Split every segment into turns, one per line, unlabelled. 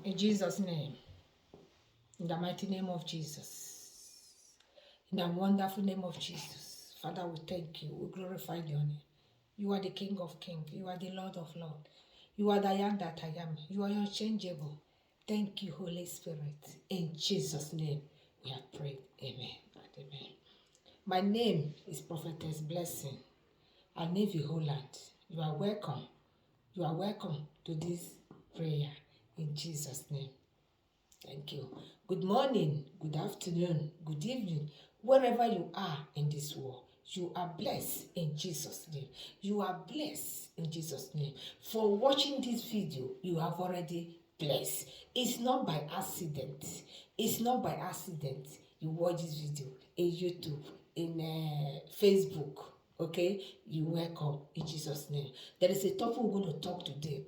In Jesus' name, in the mighty name of Jesus, in the wonderful name of Jesus, Father, we thank you. We glorify your name. You are the King of Kings. You are the Lord of Lords. You are the I am that I am. You are unchangeable. Thank you, Holy Spirit. In Jesus' name, we have prayed. Amen and amen. My name is Prophetess Blessing Anevi Holland. You are welcome. You are welcome to this prayer in Jesus' name. Thank you. Good morning, good afternoon, good evening, wherever you are in this world. You are blessed in Jesus' name. You are blessed in Jesus' name. For watching this video, you have already blessed. It's not by accident. It's not by accident you watch this video in YouTube, in Facebook. Okay? You welcome in Jesus' name. There is a topic we're going to talk today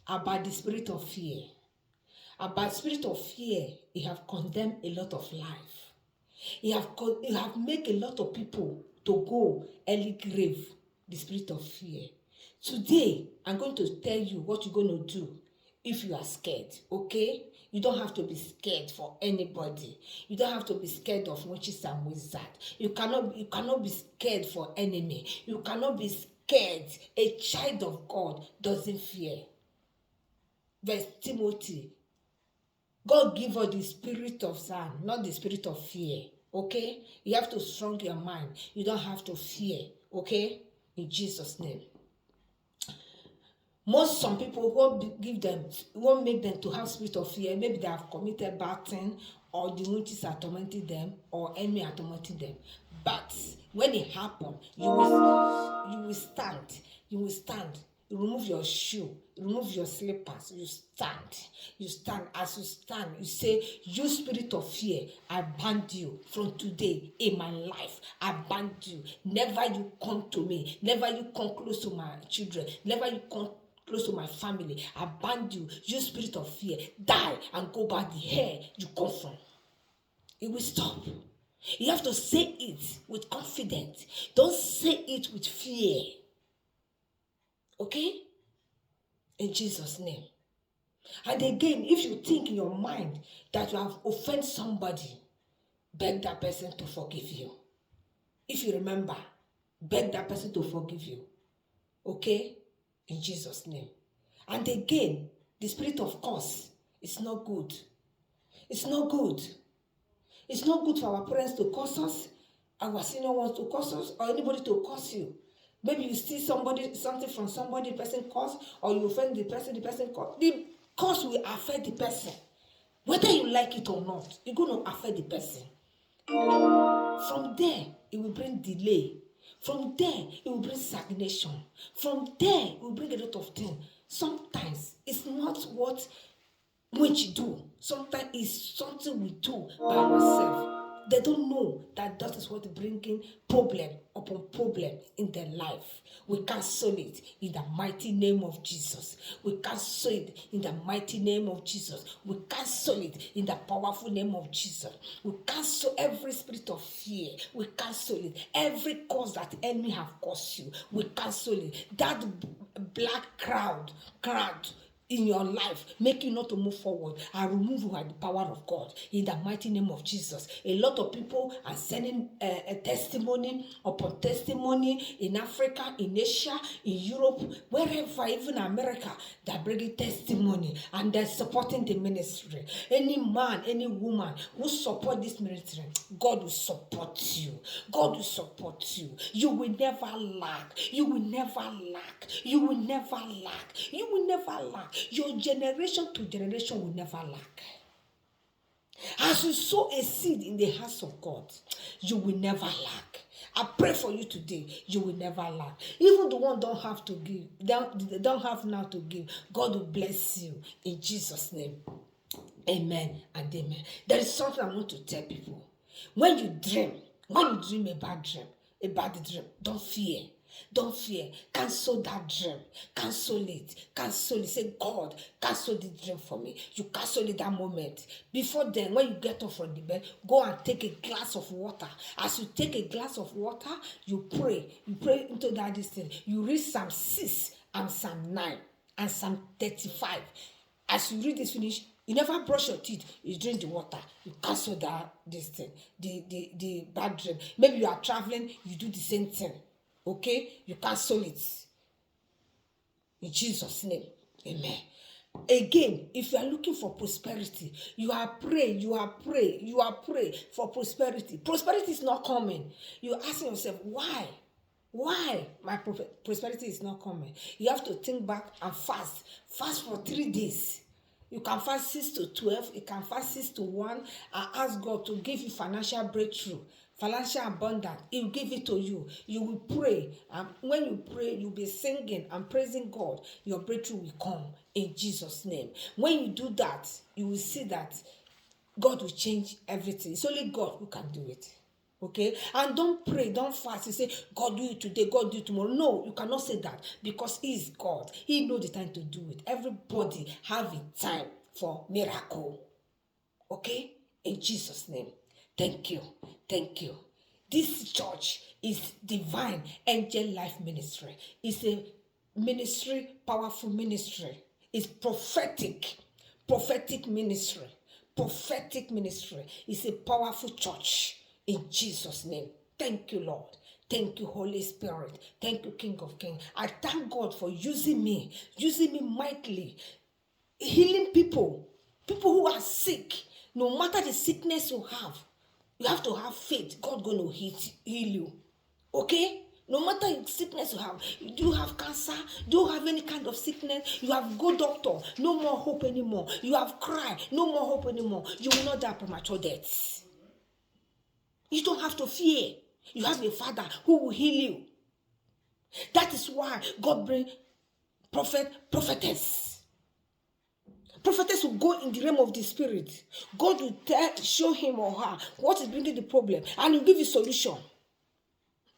about the spirit of fear. About spirit of fear, it have condemned a lot of life. It have made a lot of people to go early grave. The spirit of fear. Today, I'm going to tell you what you're going to do if you are scared. Okay? You don't have to be scared for anybody. You don't have to be scared of witches and wizards. You cannot be scared for enemy. You cannot be scared. A child of God doesn't fear. Verse Timothy. God give us the spirit of son, not the spirit of fear. Okay? You have to strong your mind. You don't have to fear. Okay? In Jesus' name. Some people won't make them to have spirit of fear. Maybe they have committed bad thing, or the witches are tormenting them, or enemy are tormenting them. But when it happens, you will stand. You will stand. You remove your shoe, remove your slippers, you stand. As you stand, you say, you spirit of fear, I ban you from today in my life. I ban you. Never you come to me. Never you come close to my children. Never you come close to my family. I ban you. You spirit of fear, die and go back the hair you come from. It will stop. You have to say it with confidence. Don't say it with fear. Okay? In Jesus' name. And again, if you think in your mind that you have offended somebody, beg that person to forgive you. If you remember, beg that person to forgive you. Okay? In Jesus' name. And again, the spirit of curse is not good. It's not good. It's not good for our parents to curse us, our senior ones to curse us, or anybody to curse you. Maybe you see something from somebody, the person curse, or you offend the person curse. The curse will affect the person. Whether you like it or not, it's going to affect the person. From there, it will bring delay. From there, it will bring stagnation. From there, it will bring a lot of things. Sometimes it's not what we do. Sometimes it's something we do by ourselves. They don't know that is what bringing problem upon problem in their life. We cancel it in the mighty name of Jesus. We cancel it in the mighty name of Jesus. We cancel it in the powerful name of Jesus. We cancel every spirit of fear. We cancel it. Every cause that enemy have caused you, we cancel it. That black crowd in your life, make you not to move forward. I remove you by the power of God in the mighty name of Jesus. A lot of people are sending a testimony upon testimony in Africa, in Asia, in Europe, wherever, even America. They're bringing testimony and they're supporting the ministry. Any man, any woman who support this ministry, God will support you. God will support you. You will never lack. You will never lack. You will never lack. You will never lack. Your generation to generation will never lack. As you sow a seed in the house of God, you will never lack. I pray for you today, you will never lack. Even the one don't have to give, they don't have now to give, God will bless you in Jesus' name. Amen and amen. There is something I want to tell people. When you dream a bad dream, don't fear. Don't fear. Cancel that dream. Cancel it. Cancel it. Say, God, cancel the dream for me. You cancel it that moment. Before then, when you get up from the bed, go and take a glass of water. As you take a glass of water, you pray. You pray into that distance. You read Psalm 6 and Psalm 9 and Psalm 35. As you read this finish, you never brush your teeth, you drink the water, you cancel this thing, the bad dream. Maybe you are traveling, you do the same thing. Okay? You cancel it. In Jesus' name. Amen. Again, if you are looking for prosperity, you are praying for prosperity. Prosperity is not coming. You are asking yourself, why? Why my prosperity is not coming? You have to think back and fast. Fast for 3 days. You can fast 6 to 12. You can fast 6 to 1 and ask God to give you financial breakthrough, financial abundance. He will give it to you. You will pray. And when you pray, you'll be singing and praising God. Your breakthrough will come in Jesus' name. When you do that, you will see that God will change everything. It's only God who can do it. Okay? And don't pray, don't fast. You say, God do it today, God do it tomorrow. No, you cannot say that because He is God. He knows the time to do it. Everybody have a time for miracle. Okay? In Jesus' name. Thank you. Thank you. This church is Divine Angel Life Ministry. It's a ministry, powerful ministry. It's prophetic ministry. Prophetic ministry. It's a powerful church. In Jesus' name. Thank you, Lord. Thank you, Holy Spirit. Thank you, King of Kings. I thank God for using me mightily, healing people who are sick. No matter the sickness you have to have faith. God going to heal you. Okay? No matter the sickness you have, do you have cancer? Do you have any kind of sickness? You have go doctor, no more hope anymore. You have cried, no more hope anymore. You will not die premature death. You don't have to fear. You have a Father who will heal you. That is why God bring prophetess. Prophetess will go in the realm of the spirit. God will show him or her what is bringing the problem, and He'll give you solution.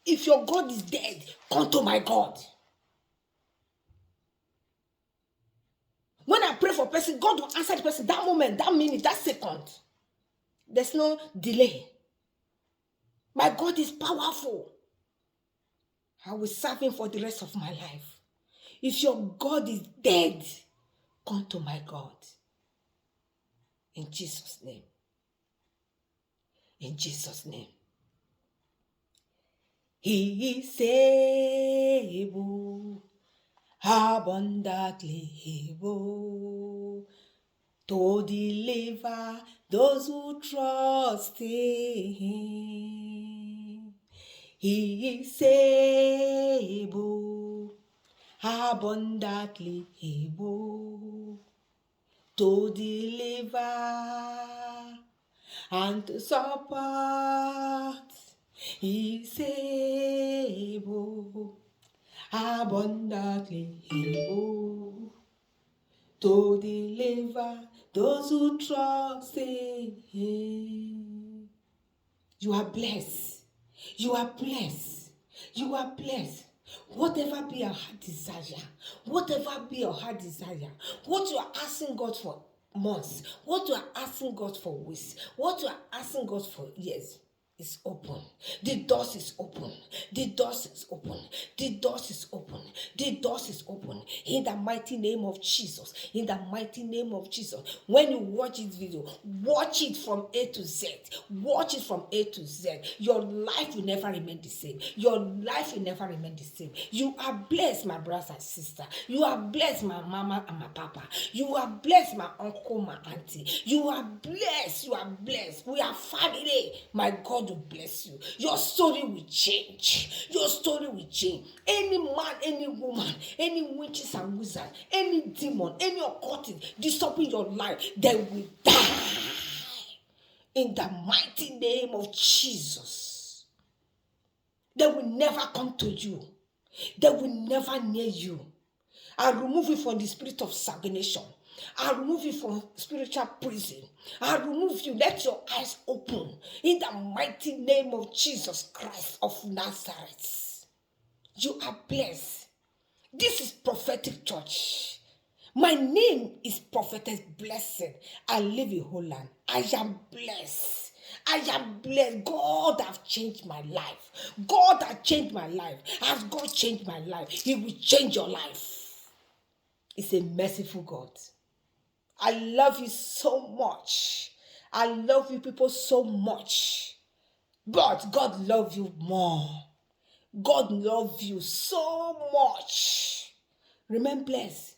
If your God is dead, come to my God. When I pray for a person, God will answer the person that moment, that minute, that second. There's no delay. My God is powerful. I will serve Him for the rest of my life. If your God is dead, come to my God. In Jesus' name. In Jesus' name. He is able, abundantly able, to deliver those who trust in Him. He is able, abundantly able, to deliver and to support. He is able, abundantly able, to deliver those who trust in Him. You are blessed. You are blessed. You are blessed. Whatever be your heart desire, what you are asking God for months, what you are asking God for weeks, what you are asking God for years, is open. The doors is open. The doors is open. The doors is open. The doors is open. In the mighty name of Jesus. In the mighty name of Jesus. When you watch this video, watch it from A to Z. Watch it from A to Z. Your life will never remain the same. Your life will never remain the same. You are blessed, my brothers and sisters. You are blessed, my mama and my papa. You are blessed, my uncle, my auntie. You are blessed. You are blessed. We are family. My God will bless you. Your story will change. Your story will change. Any man, any woman, any witches and wizards, any demon, any occultist disturbing your life, they will die. In the mighty name of Jesus. They will never come to you. They will never near you. I remove you from the spirit of stagnation. I remove you from spiritual prison. I remove you. Let your eyes open. In the mighty name of Jesus Christ of Nazareth. You are blessed. This is prophetic church. My name is Prophetess Blessed. I live in Holland. I am blessed. I am blessed. God has changed my life. God has changed my life. As God changed my life, He will change your life. It's a merciful God. I love you so much. I love you people so much. But God loves you more. God loves you so much. Remain blessed.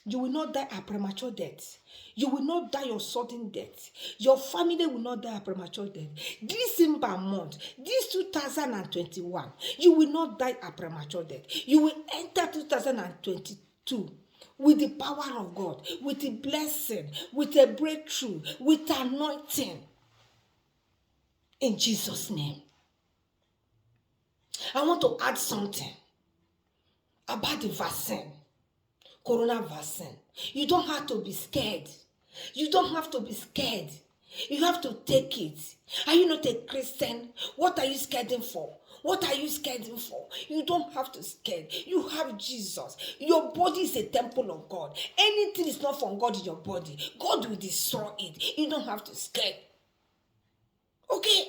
You will not die a premature death. You will not die of sudden death. Your family will not die a premature death. This December month, this 2021, you will not die a premature death. You will enter 2022 with the power of God, with the blessing, with a breakthrough, with anointing. In Jesus' name. I want to add something about the vaccine, corona vaccine. You don't have to be scared. You don't have to be scared. You have to take it. Are you not a Christian? What are you scared for? What are you scared for? You don't have to scared. You have Jesus. Your body is a temple of God. Anything is not from God in your body, God will destroy it. You don't have to scared. Okay?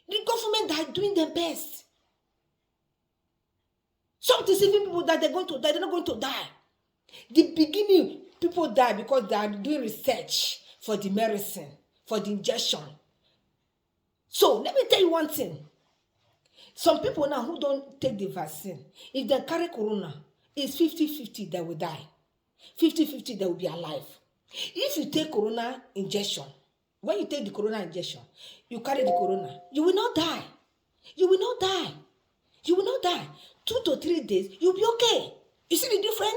The government are doing their best. Some deceiving people that they're going to die, they're not going to die. The beginning, people die because they are doing research for the medicine, for the injection. So let me tell you one thing. Some people now who don't take the vaccine, if they carry corona, it's 50-50 they will die. 50-50 they will be alive. If you take corona injection, when you take the corona injection, you carry the corona, you will not die. You will not die. You will not die. 2 to 3 days, you'll be okay. You see the difference?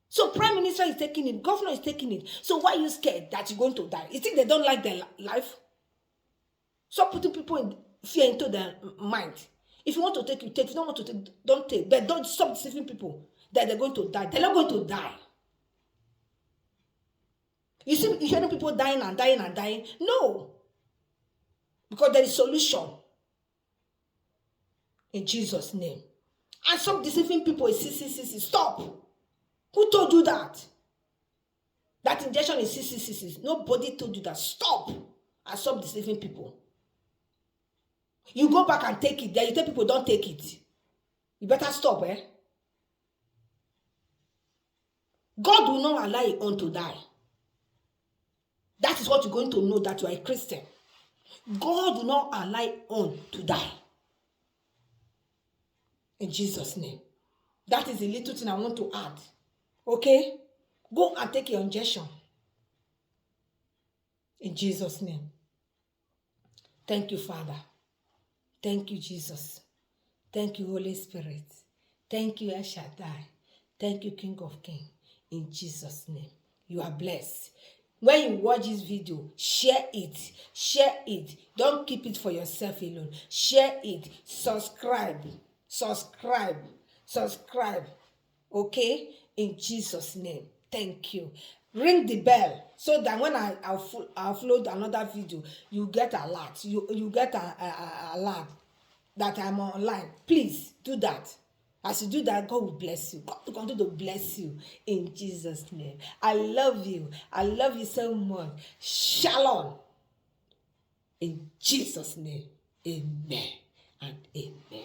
So Prime Minister is taking it, Governor is taking it. So why are you scared that you're going to die? You think they don't like their life? Stop putting people in fear into their mind. If you want to take, you take. If you don't want to take, don't take. But don't stop deceiving people that they're going to die. They're not going to die. You see, you hearing people dying and dying and dying? No. Because there is solution. In Jesus' name. And stop deceiving people. Stop. Who told you that? That injection is 666. Nobody told you that. Stop. And stop deceiving people. You go back and take it. Then you tell people don't take it. You better stop, eh? God will not allow your own to die. That is what you're going to know that you are a Christian. God will not allow your own to die. In Jesus' name. That is the little thing I want to add. Okay? Go and take your injection. In Jesus' name. Thank you, Father. Thank you, Jesus. Thank you, Holy Spirit. Thank you, El Shaddai. Thank you, King of Kings. In Jesus' name. You are blessed. When you watch this video, share it. Share it. Don't keep it for yourself alone. Share it. Subscribe. Subscribe. Subscribe. Okay? In Jesus' name. Thank you. Ring the bell so that when I upload another video, you get alert. You get a alert that I'm online. Please do that. As you do that, God will bless you. God will continue to bless you in Jesus' name. I love you. I love you so much. Shalom. In Jesus' name. Amen and amen.